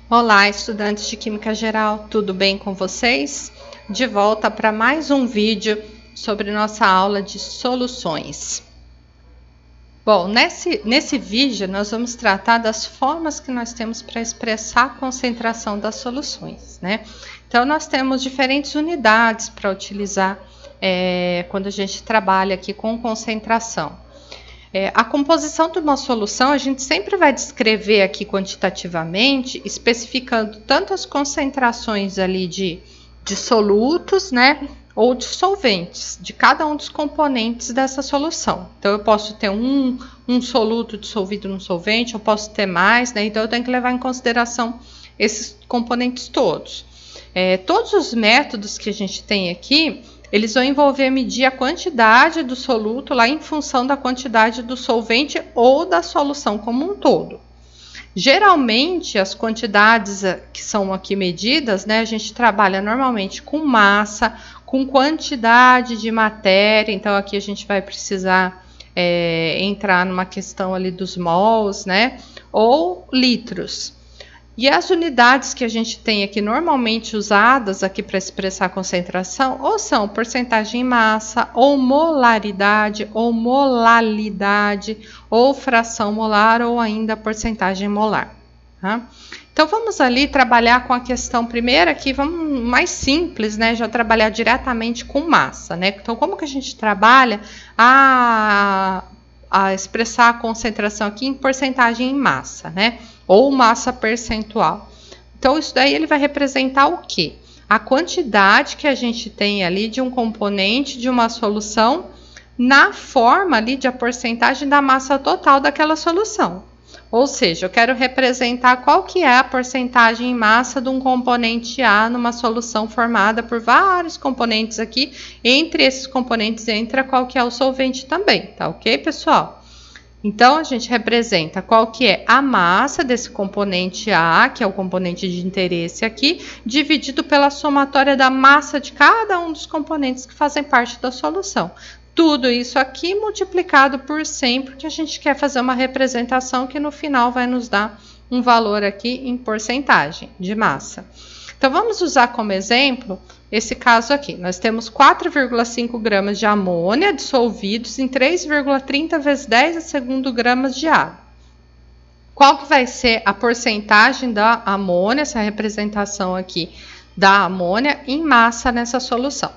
Olá, estudantes de Química Geral, tudo bem com vocês? De volta para mais um vídeo sobre nossa aula de soluções. Bom, nesse vídeo nós vamos tratar das formas que nós temos para expressar a concentração das soluções, né? Então, nós temos diferentes unidades para utilizar quando a gente trabalha aqui com concentração. A composição de uma solução a gente sempre vai descrever aqui quantitativamente, especificando tanto as concentrações ali de solutos, né, ou de solventes, de cada um dos componentes dessa solução. Então, eu posso ter um soluto dissolvido num solvente, eu posso ter mais, né, então eu tenho que levar em consideração esses componentes todos. Todos os métodos que a gente tem aqui, eles vão envolver medir a quantidade do soluto lá em função da quantidade do solvente ou da solução como um todo. Geralmente, as quantidades que são aqui medidas, né, a gente trabalha normalmente com massa, com quantidade de matéria, então aqui a gente vai precisar entrar numa questão ali dos mols, né, ou litros. E as unidades que a gente tem aqui normalmente usadas aqui para expressar a concentração, ou são porcentagem em massa, ou molaridade, ou molalidade, ou fração molar, ou ainda porcentagem molar. Tá? Então, vamos ali trabalhar com a questão primeira aqui, vamos mais simples, né? Já trabalhar diretamente com massa, né? Então, como que a gente trabalha a expressar a concentração aqui em porcentagem em massa, né? Ou massa percentual. Então, isso daí ele vai representar o quê? A quantidade que a gente tem ali de um componente de uma solução na forma ali de a porcentagem da massa total daquela solução. Ou seja, eu quero representar qual que é a porcentagem em massa de um componente A numa solução formada por vários componentes aqui. Entre esses componentes entra qual que é o solvente também, tá ok, pessoal? Então, a gente representa qual que é a massa desse componente A, que é o componente de interesse aqui, dividido pela somatória da massa de cada um dos componentes que fazem parte da solução. Tudo isso aqui multiplicado por 100, porque a gente quer fazer uma representação que no final vai nos dar um valor aqui em porcentagem de massa. Então, vamos usar como exemplo esse caso aqui. Nós temos 4,5 gramas de amônia dissolvidos em 3,30 vezes 10 a segundo gramas de água. Qual que vai ser a porcentagem da amônia, essa representação aqui da amônia em massa nessa solução?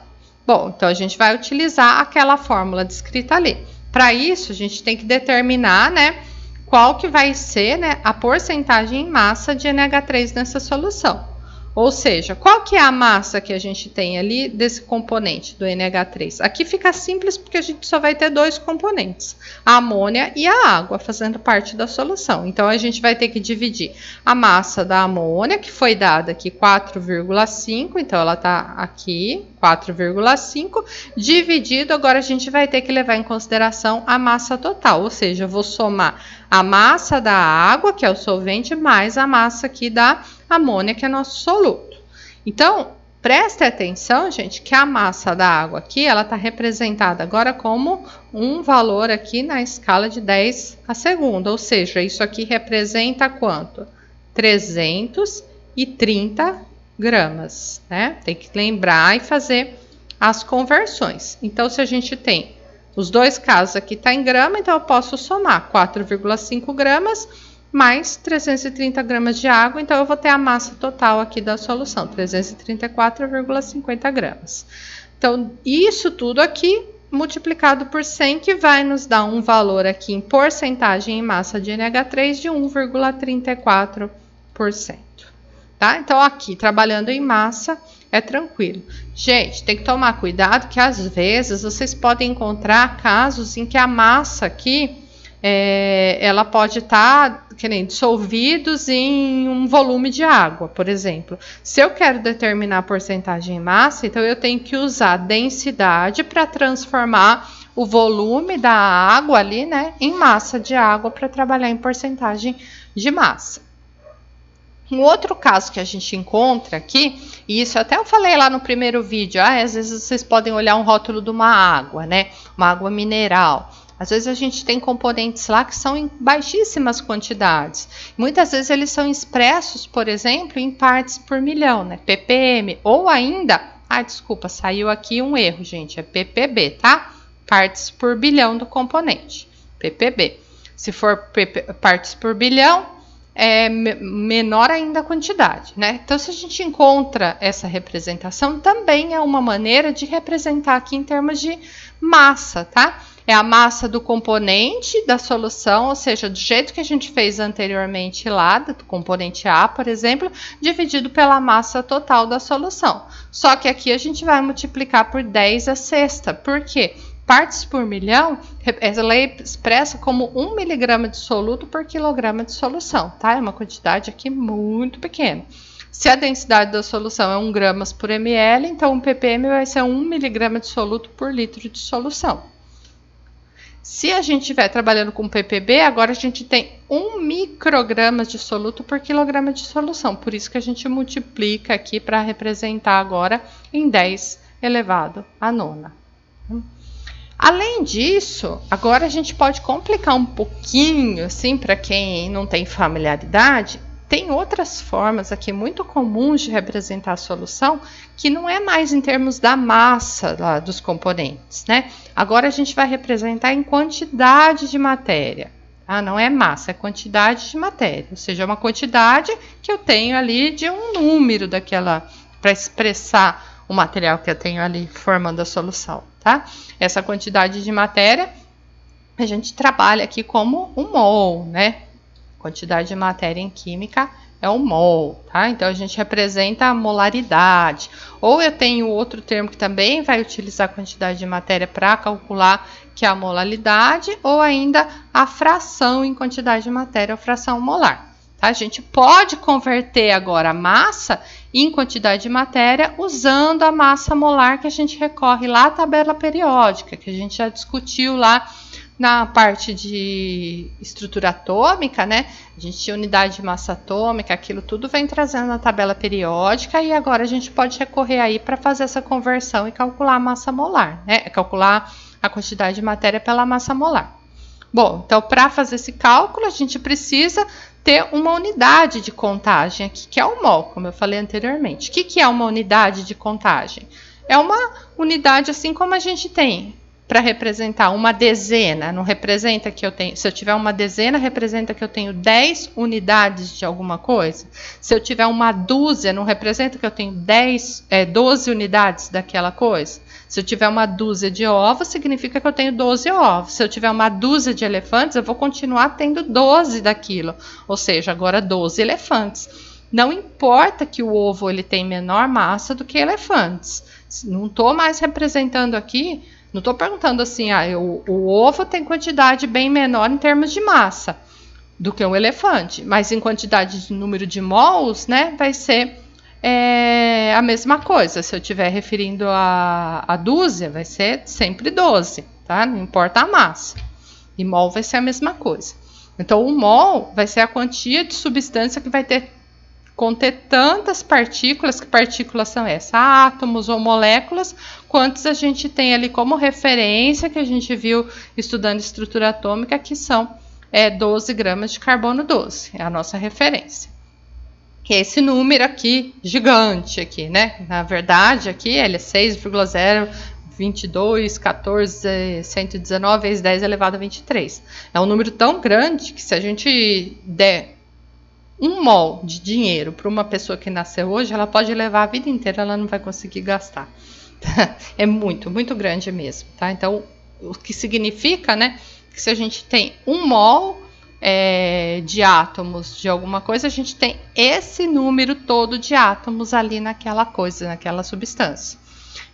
Bom, então a gente vai utilizar aquela fórmula descrita ali. Para isso, a gente tem que determinar, né, qual que vai ser, né, a porcentagem em massa de NH3 nessa solução. Ou seja, qual que é a massa que a gente tem ali desse componente do NH3? Aqui fica simples porque a gente só vai ter dois componentes, a amônia e a água, fazendo parte da solução. Então, a gente vai ter que dividir a massa da amônia, que foi dada aqui 4,5, então ela está aqui, 4,5, dividido, agora a gente vai ter que levar em consideração a massa total, ou seja, eu vou somar a massa da água, que é o solvente, mais a massa aqui da amônia, que é nosso soluto. Então, preste atenção, gente, que a massa da água aqui, ela está representada agora como um valor aqui na escala de 10 a segunda, ou seja, isso aqui representa quanto? 330 gramas, né? Tem que lembrar e fazer as conversões. Então, se a gente tem os dois casos aqui tá em grama, então eu posso somar 4,5 gramas mais 330 gramas de água, então eu vou ter a massa total aqui da solução, 334,50 gramas. Então, isso tudo aqui multiplicado por 100, que vai nos dar um valor aqui em porcentagem em massa de NH3 de 1,34%. Tá? Então, aqui, trabalhando em massa, é tranquilo. Gente, tem que tomar cuidado que às vezes vocês podem encontrar casos em que a massa aqui, ela pode estar dissolvidos em um volume de água, por exemplo. Se eu quero determinar a porcentagem em massa, então eu tenho que usar a densidade para transformar o volume da água ali, né, em massa de água para trabalhar em porcentagem de massa. Um outro caso que a gente encontra aqui, e isso até eu falei lá no primeiro vídeo, às vezes vocês podem olhar um rótulo de uma água, né? Uma água mineral. Às vezes a gente tem componentes lá que são em baixíssimas quantidades. Muitas vezes eles são expressos, por exemplo, em partes por milhão, né? ppm, ou ainda, desculpa, saiu aqui um erro, gente, é ppb, tá? Partes por bilhão do componente, ppb. Se for partes por bilhão, é menor ainda a quantidade, né? Então, se a gente encontra essa representação, também é uma maneira de representar aqui em termos de massa, tá? É a massa do componente da solução, ou seja, do jeito que a gente fez anteriormente lá, do componente A, por exemplo, dividido pela massa total da solução. Só que aqui a gente vai multiplicar por 10 a sexta. Por quê? Partes por milhão, ela é expressa como 1 miligrama de soluto por quilograma de solução, tá? É uma quantidade aqui muito pequena. Se a densidade da solução é 1 gramas por ml, então o ppm vai ser 1 miligrama de soluto por litro de solução. Se a gente estiver trabalhando com ppb, agora a gente tem 1 micrograma de soluto por quilograma de solução. Por isso que a gente multiplica aqui para representar agora em 10 elevado à nona. Além disso, agora a gente pode complicar um pouquinho, assim, para quem não tem familiaridade. Tem outras formas aqui muito comuns de representar a solução, que não é mais em termos da massa lá dos componentes, né? Agora a gente vai representar em quantidade de matéria. Não é massa, é quantidade de matéria. Ou seja, é uma quantidade que eu tenho ali de um número daquela, para expressar o material que eu tenho ali formando a solução, tá? Essa quantidade de matéria a gente trabalha aqui como um mol, né? Quantidade de matéria em química é um mol, tá? Então a gente representa a molaridade. Ou eu tenho outro termo que também vai utilizar a quantidade de matéria para calcular, que é a molaridade, ou ainda a fração em quantidade de matéria, ou fração molar. Tá? A gente pode converter agora a massa em quantidade de matéria usando a massa molar que a gente recorre lá à tabela periódica, que a gente já discutiu lá na parte de estrutura atômica, né? A gente tinha unidade de massa atômica, aquilo tudo vem trazendo na tabela periódica e agora a gente pode recorrer aí para fazer essa conversão e calcular a massa molar, né? Calcular a quantidade de matéria pela massa molar. Bom, então para fazer esse cálculo a gente precisa ter uma unidade de contagem aqui, que é o mol, como eu falei anteriormente. O que é uma unidade de contagem? É uma unidade assim como a gente tem para representar uma dezena, não representa que eu tenho, se eu tiver uma dezena, representa que eu tenho 10 unidades de alguma coisa. Se eu tiver uma dúzia, não representa que eu tenho 12 unidades daquela coisa. Se eu tiver uma dúzia de ovos, significa que eu tenho 12 ovos. Se eu tiver uma dúzia de elefantes, eu vou continuar tendo 12 daquilo, ou seja, agora 12 elefantes. Não importa que o ovo ele tem menor massa do que elefantes. Não estou mais representando aqui. Não estou perguntando assim, o ovo tem quantidade bem menor em termos de massa do que um elefante, mas em quantidade de número de mols, né, vai ser a mesma coisa. Se eu estiver referindo a dúzia, vai ser sempre 12, tá? Não importa a massa. E mol vai ser a mesma coisa. Então, o mol vai ser a quantia de substância que vai conter tantas partículas, que partículas são essas? Átomos ou moléculas, quantos a gente tem ali como referência, que a gente viu estudando estrutura atômica, que são 12 gramas de carbono 12, é a nossa referência. Que é esse número aqui, gigante aqui, né? Na verdade, aqui ele é 6,022,14,119 vezes 10 elevado a 23. É um número tão grande que se a gente der 1 mol de dinheiro para uma pessoa que nasceu hoje, ela pode levar a vida inteira, ela não vai conseguir gastar. É muito, muito grande mesmo, tá? Então, o que significa, né, que se a gente tem 1 mol de átomos de alguma coisa, a gente tem esse número todo de átomos ali naquela coisa, naquela substância.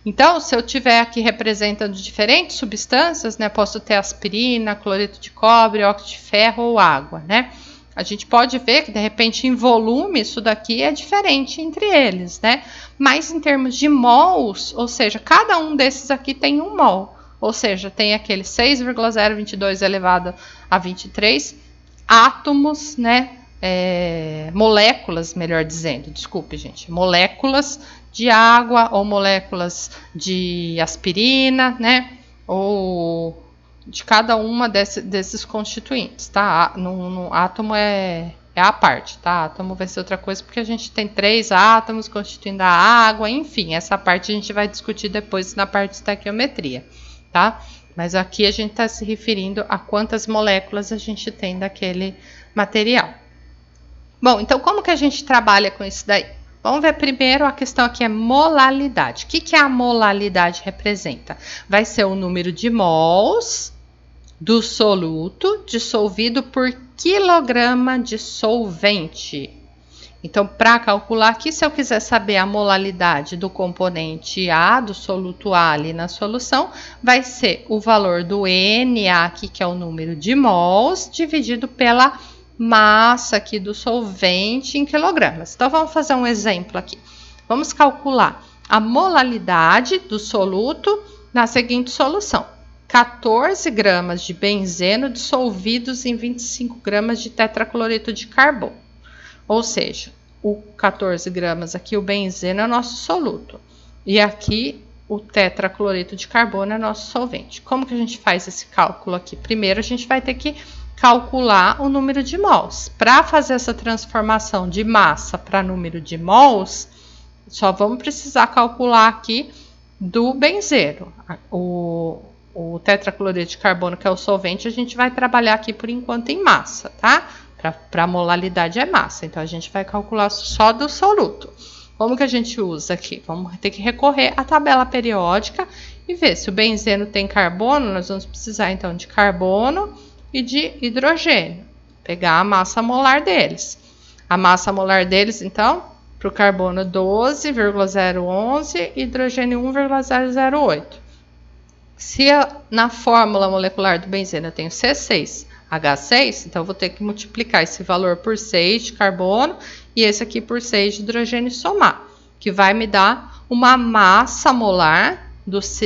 Então, se eu tiver aqui representando diferentes substâncias, né, posso ter aspirina, cloreto de cobre, óxido de ferro ou água, né? A gente pode ver que, de repente, em volume, isso daqui é diferente entre eles, né? Mas em termos de mols, ou seja, cada um desses aqui tem 1 mol. Ou seja, tem aquele 6,022 elevado a 23 átomos, né? Moléculas, melhor dizendo, desculpe, gente. Moléculas de água ou moléculas de aspirina, né? Ou de cada uma desses constituintes, tá? No átomo é a parte, tá? Átomo vai ser outra coisa, porque a gente tem 3 átomos constituindo a água, enfim, essa parte a gente vai discutir depois na parte de estequiometria, tá? Mas aqui a gente está se referindo a quantas moléculas a gente tem daquele material. Bom, então como que a gente trabalha com isso daí? Vamos ver primeiro a questão aqui é molalidade. O que a molalidade representa? Vai ser o número de mols do soluto dissolvido por quilograma de solvente. Então, para calcular aqui, se eu quiser saber a molalidade do componente A, do soluto A ali na solução, vai ser o valor do Na aqui, que é o número de mols, dividido pela massa aqui do solvente em quilogramas. Então, vamos fazer um exemplo aqui. Vamos calcular a molalidade do soluto na seguinte solução. 14 gramas de benzeno dissolvidos em 25 gramas de tetracloreto de carbono. Ou seja, o 14 gramas aqui, o benzeno é o nosso soluto. E aqui, o tetracloreto de carbono é nosso solvente. Como que a gente faz esse cálculo aqui? Primeiro, a gente vai ter que calcular o número de mols. Para fazer essa transformação de massa para número de mols, só vamos precisar calcular aqui do benzeno. O tetracloreto de carbono, que é o solvente, a gente vai trabalhar aqui por enquanto em massa, tá? Para a molalidade é massa, então a gente vai calcular só do soluto. Como que a gente usa aqui? Vamos ter que recorrer à tabela periódica e ver se o benzeno tem carbono, nós vamos precisar então de carbono e de hidrogênio. Pegar a massa molar deles. A massa molar deles, então, para o carbono 12,011 e hidrogênio 1,008. Se na fórmula molecular do benzeno eu tenho C6H6, então eu vou ter que multiplicar esse valor por 6 de carbono e esse aqui por 6 de hidrogênio e somar, que vai me dar uma massa molar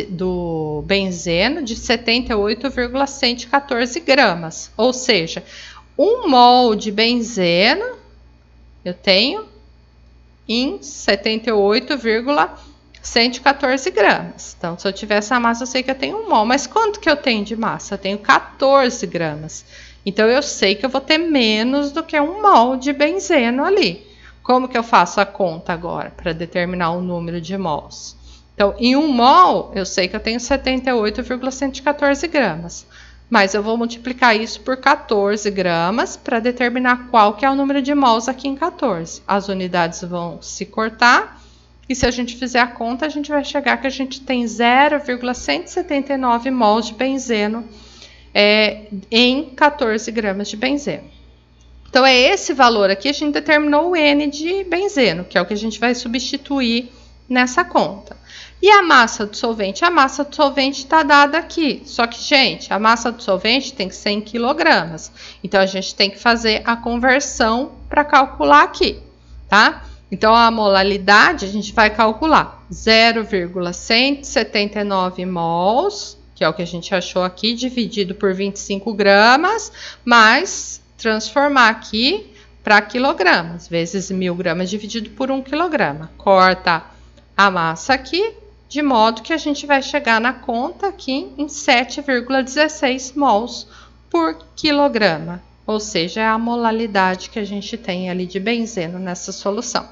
do benzeno de 78,114 gramas. Ou seja, 1 mol de benzeno eu tenho em 78,114 gramas. Então, se eu tiver essa massa, eu sei que eu tenho 1 mol. Mas quanto que eu tenho de massa? Eu tenho 14 gramas. Então, eu sei que eu vou ter menos do que 1 mol de benzeno ali. Como que eu faço a conta agora para determinar o número de mols? Então, em 1 mol, eu sei que eu tenho 78,114 gramas. Mas eu vou multiplicar isso por 14 gramas para determinar qual que é o número de mols aqui em 14. As unidades vão se cortar. E se a gente fizer a conta, a gente vai chegar que a gente tem 0,179 mols de benzeno em 14 gramas de benzeno. Então, é esse valor aqui, a gente determinou o N de benzeno, que é o que a gente vai substituir nessa conta. E a massa do solvente? A massa do solvente está dada aqui. Só que, gente, a massa do solvente tem que ser em quilogramas. Então, a gente tem que fazer a conversão para calcular aqui, tá? Então, a molalidade a gente vai calcular 0,179 mols, que é o que a gente achou aqui, dividido por 25 gramas, mais transformar aqui para quilogramas, vezes 1.000 gramas dividido por 1 quilograma. Corta a massa aqui, de modo que a gente vai chegar na conta aqui em 7,16 mols por quilograma. Ou seja, é a molalidade que a gente tem ali de benzeno nessa solução.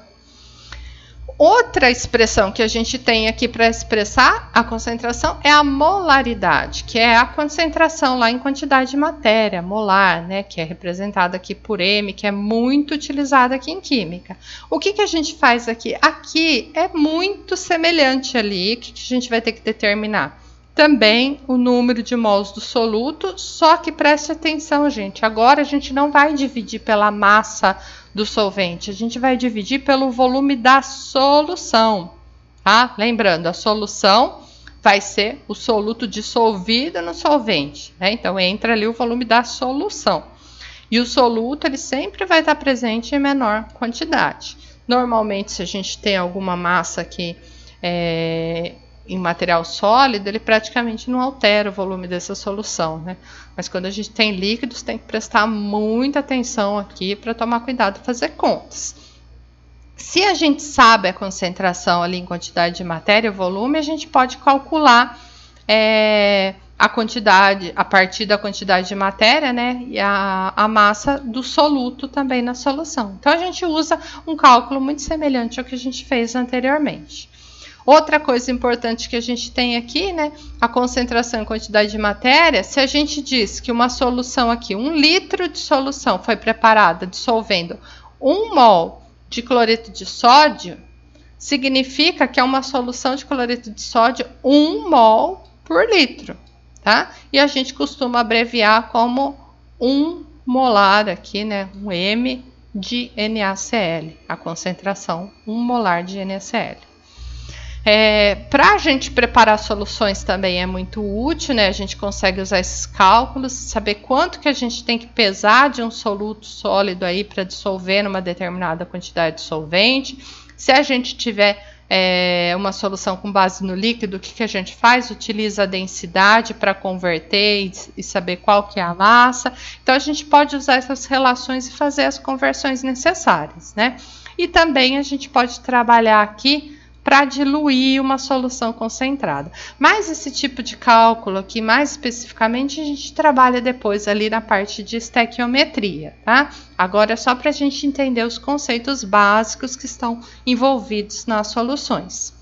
Outra expressão que a gente tem aqui para expressar a concentração é a molaridade, que é a concentração lá em quantidade de matéria, molar, né, que é representada aqui por M, que é muito utilizada aqui em química. O que a gente faz aqui? Aqui é muito semelhante ali, o que a gente vai ter que determinar? Também o número de mols do soluto, só que preste atenção, gente, agora a gente não vai dividir pela massa do solvente, a gente vai dividir pelo volume da solução, tá? Lembrando, a solução vai ser o soluto dissolvido no solvente, né? Então, entra ali o volume da solução. E o soluto, ele sempre vai estar presente em menor quantidade. Normalmente, se a gente tem alguma massa aqui em material sólido, ele praticamente não altera o volume dessa solução, né? Mas quando a gente tem líquidos, tem que prestar muita atenção aqui para tomar cuidado e fazer contas. Se a gente sabe a concentração ali em quantidade de matéria, volume, a gente pode calcular a quantidade, a partir da quantidade de matéria, né, e a massa do soluto também na solução. Então, a gente usa um cálculo muito semelhante ao que a gente fez anteriormente. Outra coisa importante que a gente tem aqui, né, a concentração e quantidade de matéria. Se a gente diz que uma solução aqui, 1 litro de solução foi preparada dissolvendo 1 mol de cloreto de sódio, significa que é uma solução de cloreto de sódio 1 mol por litro. Tá? E a gente costuma abreviar como 1 molar aqui, né? Um M de NaCl, a concentração 1 molar de NaCl. Para a gente preparar soluções também é muito útil, né? A gente consegue usar esses cálculos, saber quanto que a gente tem que pesar de um soluto sólido aí para dissolver numa determinada quantidade de solvente. Se a gente tiver uma solução com base no líquido, o que a gente faz? Utiliza a densidade para converter e saber qual que é a massa. Então, a gente pode usar essas relações e fazer as conversões necessárias, né? E também a gente pode trabalhar aqui para diluir uma solução concentrada. Mas esse tipo de cálculo aqui, mais especificamente, a gente trabalha depois ali na parte de estequiometria, tá? Agora é só para a gente entender os conceitos básicos que estão envolvidos nas soluções.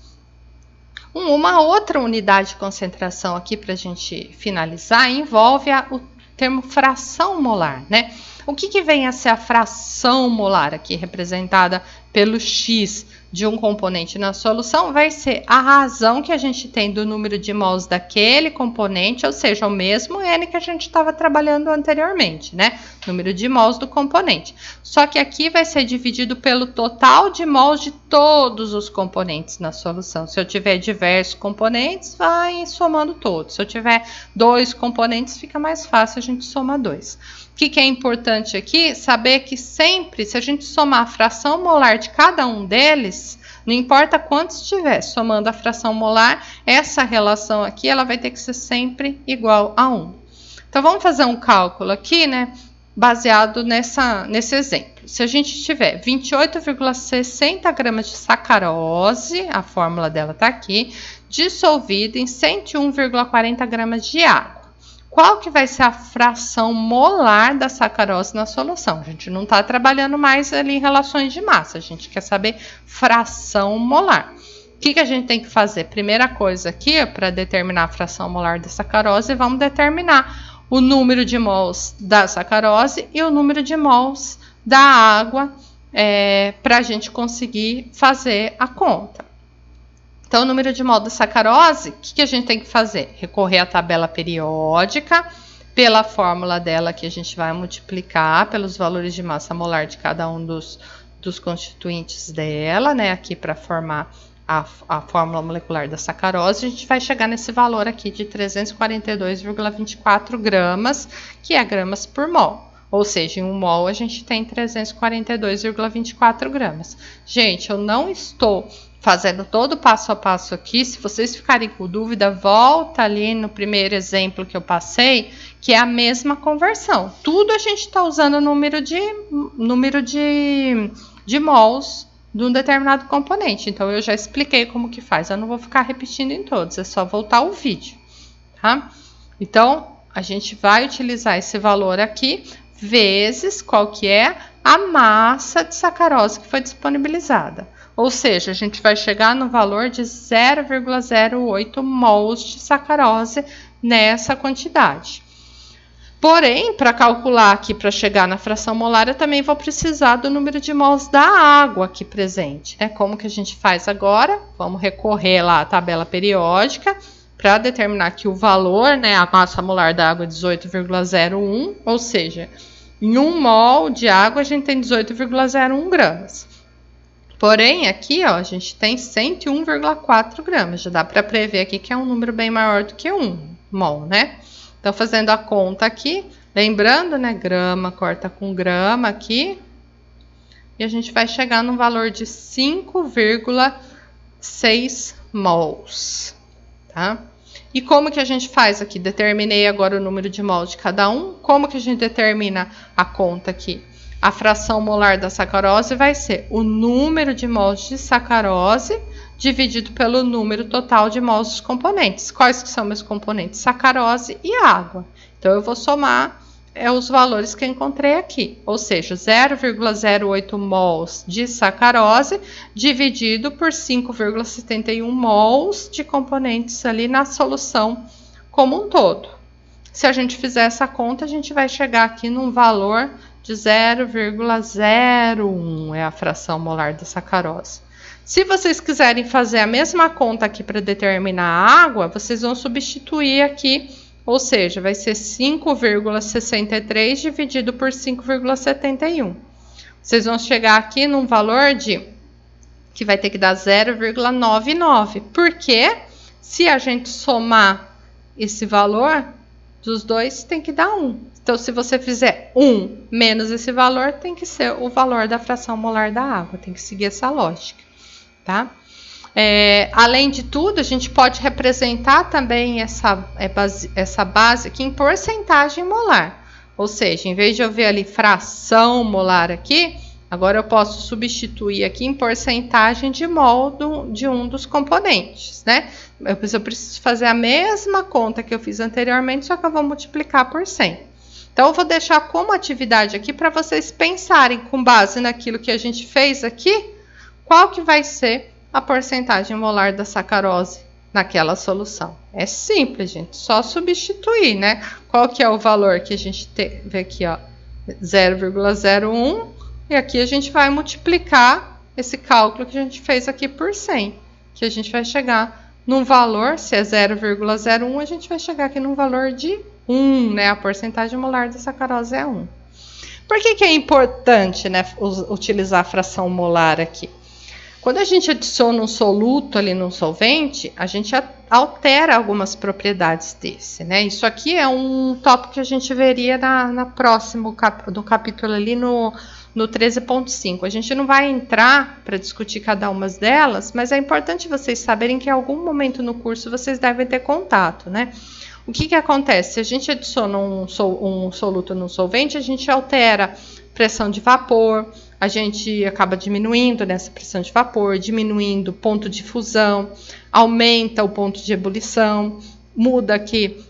Uma outra unidade de concentração aqui para a gente finalizar envolve o termo fração molar, né? O que vem a ser a fração molar aqui, representada pelo X de um componente na solução? Vai ser a razão que a gente tem do número de mols daquele componente, ou seja, o mesmo N que a gente estava trabalhando anteriormente, né? Número de mols do componente. Só que aqui vai ser dividido pelo total de mols de todos os componentes na solução. Se eu tiver diversos componentes, vai somando todos. Se eu tiver 2 componentes, fica mais fácil, a gente soma 2. O que é importante aqui? Saber que sempre, se a gente somar a fração molar de cada um deles, não importa quantos tiver, somando a fração molar, essa relação aqui, ela vai ter que ser sempre igual a 1. Então, vamos fazer um cálculo aqui, né, baseado nesse exemplo. Se a gente tiver 28,60 gramas de sacarose, a fórmula dela está aqui, dissolvida em 101,40 gramas de água. Qual que vai ser a fração molar da sacarose na solução? A gente não está trabalhando mais ali em relações de massa, a gente quer saber fração molar. O que a gente tem que fazer? Primeira coisa aqui, para determinar a fração molar da sacarose, vamos determinar o número de mols da sacarose e o número de mols da água para a gente conseguir fazer a conta. Então, o número de mols da sacarose, o que a gente tem que fazer? Recorrer à tabela periódica, pela fórmula dela que a gente vai multiplicar pelos valores de massa molar de cada um dos constituintes dela, né? Aqui para formar a fórmula molecular da sacarose, a gente vai chegar nesse valor aqui de 342,24 gramas, que é gramas por mol. Ou seja, em 1 mol a gente tem 342,24 gramas. Gente, eu não estou fazendo todo o passo a passo aqui. Se vocês ficarem com dúvida, volta ali no primeiro exemplo que eu passei, que é a mesma conversão. Tudo a gente está usando o número de mols de um determinado componente. Então, eu já expliquei como que faz. Eu não vou ficar repetindo em todos, é só voltar o vídeo, tá? Então, a gente vai utilizar esse valor aqui, vezes qual que é a massa de sacarose que foi disponibilizada. Ou seja, a gente vai chegar no valor de 0,08 mols de sacarose nessa quantidade. Porém, para calcular aqui, para chegar na fração molar, eu também vou precisar do número de mols da água aqui presente, né? Como que a gente faz agora? Vamos recorrer lá à tabela periódica para determinar que o valor, né, a massa molar da água é 18,01, ou seja, em 1 mol de água a gente tem 18,01 gramas. Porém, aqui ó, a gente tem 101,4 gramas. Já dá para prever aqui que é um número bem maior do que 1 mol, né? Então, fazendo a conta aqui, lembrando, né? Grama corta com grama aqui. E a gente vai chegar no valor de 5,6 mols, tá? E como que a gente faz aqui? Determinei agora o número de mols de cada um. Como que a gente determina a conta aqui? A fração molar da sacarose vai ser o número de mols de sacarose dividido pelo número total de mols dos componentes. Quais que são meus componentes? Sacarose e água. Então, eu vou somar os valores que eu encontrei aqui, ou seja, 0,08 mols de sacarose dividido por 5,71 mols de componentes ali na solução como um todo. Se a gente fizer essa conta, a gente vai chegar aqui num valor de 0,01, é a fração molar da sacarose. Se vocês quiserem fazer a mesma conta aqui para determinar a água, vocês vão substituir aqui, ou seja, vai ser 5,63 dividido por 5,71. Vocês vão chegar aqui num valor que vai ter que dar 0,99. Porque se a gente somar esse valor dos dois, tem que dar 1. Então, se você fizer 1 menos esse valor, tem que ser o valor da fração molar da água. Tem que seguir essa lógica, tá? Além de tudo, a gente pode representar também essa base aqui em porcentagem molar. Ou seja, em vez de eu ver ali fração molar aqui, agora eu posso substituir aqui em porcentagem de mol de um dos componentes, né? Eu preciso fazer a mesma conta que eu fiz anteriormente, só que eu vou multiplicar por 100. Então, eu vou deixar como atividade aqui para vocês pensarem, com base naquilo que a gente fez aqui, qual que vai ser a porcentagem molar da sacarose naquela solução. É simples, gente, só substituir, né? Qual que é o valor que a gente vê aqui, ó, 0,01, e aqui a gente vai multiplicar esse cálculo que a gente fez aqui por 100, que a gente vai chegar num valor, se é 0,01, a gente vai chegar aqui num valor de 1, né? A porcentagem molar da sacarose é 1. Por que é importante, né, utilizar a fração molar aqui? Quando a gente adiciona um soluto ali no solvente, a gente altera algumas propriedades desse, né? Isso aqui é um tópico que a gente veria no próximo capítulo ali no 13.5. A gente não vai entrar para discutir cada uma delas, mas é importante vocês saberem que em algum momento no curso vocês devem ter contato, né? O que acontece? Se a gente adiciona um soluto no solvente, a gente altera pressão de vapor, a gente acaba diminuindo nessa pressão de vapor, diminuindo o ponto de fusão, aumenta o ponto de ebulição, muda aqui,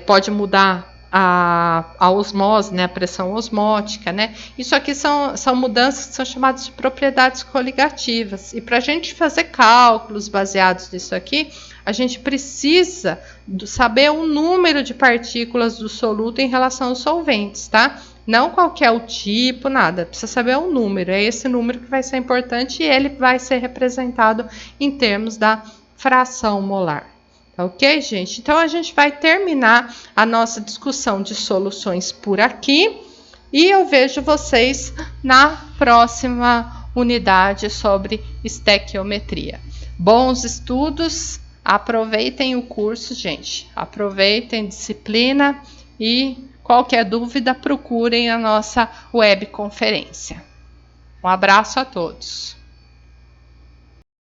pode mudar a osmose, né, a pressão osmótica, né? Isso aqui são mudanças que são chamadas de propriedades coligativas. E para a gente fazer cálculos baseados nisso aqui, a gente precisa saber o número de partículas do soluto em relação aos solventes, tá? Não qualquer o tipo, nada. Precisa saber o número. É esse número que vai ser importante e ele vai ser representado em termos da fração molar. Ok, gente? Então, a gente vai terminar a nossa discussão de soluções por aqui e eu vejo vocês na próxima unidade sobre estequiometria. Bons estudos, aproveitem o curso, gente. Aproveitem disciplina e qualquer dúvida, procurem a nossa webconferência. Um abraço a todos.